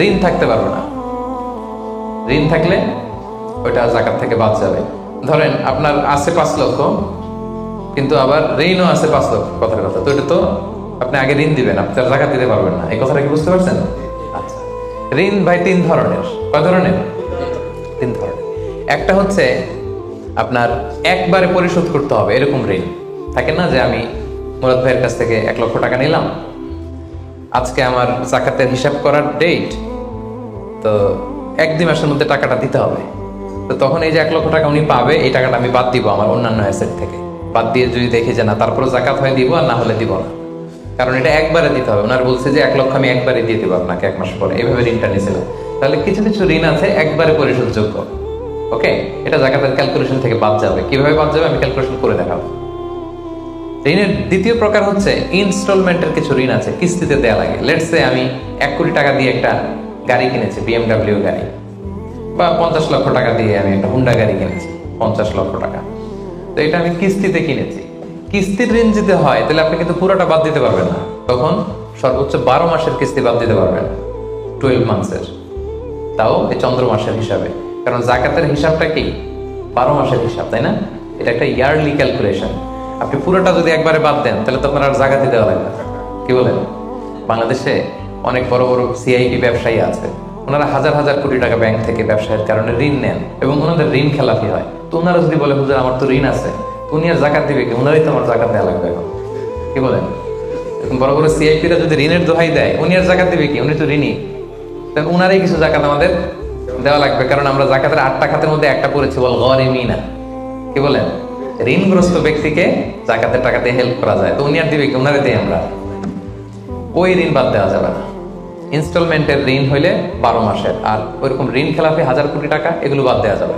ঋণ থাকতে পারবে না। ঋণ থাকলে ওইটা জাকাত থেকে বাদ যাবে। ধরেন আপনার আছে 5 লক্ষ, কিন্তু আবার ঋণও আছে 5 লক্ষ, কথার কথা তো, এটা তো আপনি আগে ঋণ দিবেন, আপনি তার জাকাত দিতে পারবেন না। এই কথাটা কি বুঝতে পারছেন? আচ্ছা, ঋণ ভাই 3 ধরনের। কয় ধরনের? 3 ধরনের। একটা হচ্ছে আপনার একবারে পরিশোধ করতে হবে, এরকম ঋণ থাকে না, যে আমি মুরাদ ভাইয়ের কাছ থেকে 1 লক্ষ টাকা নিলাম, আজকে আমার জাকাতের হিসাব করার ডেট, তো 1-2 মাসের মধ্যে টাকাটা দিতে হবে। তো তখন এই যে 1 লক্ষ টাকা উনি পাবে, এই টাকাটা আমি বাদ দিব আমার অন্যান্য অ্যাসেট থেকে। বাদ দিয়ে যদি দেখি যে না, তারপরে জাকাত হয় দিব, আর না হলে দিব না, কারণ এটা একবারে দিতে হবে। ওনার বলছে যে 1 লক্ষ আমি একবারে দিয়ে দিব আপনাকে 1 মাস পরে, এইভাবে ঋণটা নিয়েছিলাম। তাহলে কিছু কিছু ঋণ আছে একবারে পরিশোধযোগ্য, ওকে, এটা জাকাতের ক্যালকুলেশন থেকে বাদ যাবে। কিভাবে বাদ যাবে আমি ক্যালকুলেশন করে দেখাবো। ঋণের দ্বিতীয় প্রকার হচ্ছে ইনস্টলমেন্টের কিছু ঋণ আছে, কিস্তিতে দেয়া লাগে। লেটস সে আমি 1 কোটি টাকা দিয়ে একটা গাড়ি কিনেছি, BMW গাড়ি, বা 50 লক্ষ টাকা দিয়ে আমি একটা হুন্ডা গাড়ি কিনেছি 50 লক্ষ টাকা। তো এটা আমি কিস্তিতে কিনেছি। কিস্তির ঋণ যদি হয় তাহলে আপনি কিন্তু পুরোটা বাদ দিতে পারবেন না, তখন সর্বোচ্চ 12 মাসের কিস্তি বাদ দিতে পারবেন, 12 মান্থসের, তাও এই চন্দ্র মাসের হিসাবে। কারণ জাকাতের হিসাবটা কি 12 মাসের হিসাব, তাই না? এটা একটা ইয়ারলি ক্যালকুলেশন। আপনি পুরোটা যদি একবারে বাদ দেন তাহলে তো আপনার আর জাকাতই দেওয়া লাগবে না। কি বলেন? বাংলাদেশে অনেক বড় বড় সিআইপি ব্যবসায়ী আছে, ওনারা হাজার হাজার কোটি টাকা ব্যাংক থেকে ব্যবসায়ের কারণে ঋণ নেন এবং ওনাদের ঋণ খেলাপি হয়। তো ওনারা যদি বলে হুজুর আমার তো ঋণ আছে, উনি আর জাকাত দিবে কি? ওনারাই তো আমার জাকাত দেওয়া লাগবে এখন। কি বলেন? এখন বড় বড় সিআইপিরা যদি ঋণের দোহাই দেয়, উনি আর জাকাত দিবে কি? উনি তো ঋণী, উনারই কিছু জাকাত আমাদের দেওয়া লাগবে, কারণ আমরা জাকাতের 8টা খাতের মধ্যে একটা পড়েছি, বল গরিমিনা। কি বলেন? ঋণগ্রস্ত ব্যক্তিকে জাকাতের টাকা দিয়ে হেল্প করা যায়, তো উনি আর দিবে কি? উনারে দিই আমরা। ওই ঋণ বাদ দেওয়া যাবে না। ইনস্টলমেন্টের ঋণ হইলে 12 মাসের, আর ওইরকম ঋণ খেলাপি 1000 কোটি টাকা, এগুলো বাদ দেওয়া যাবে।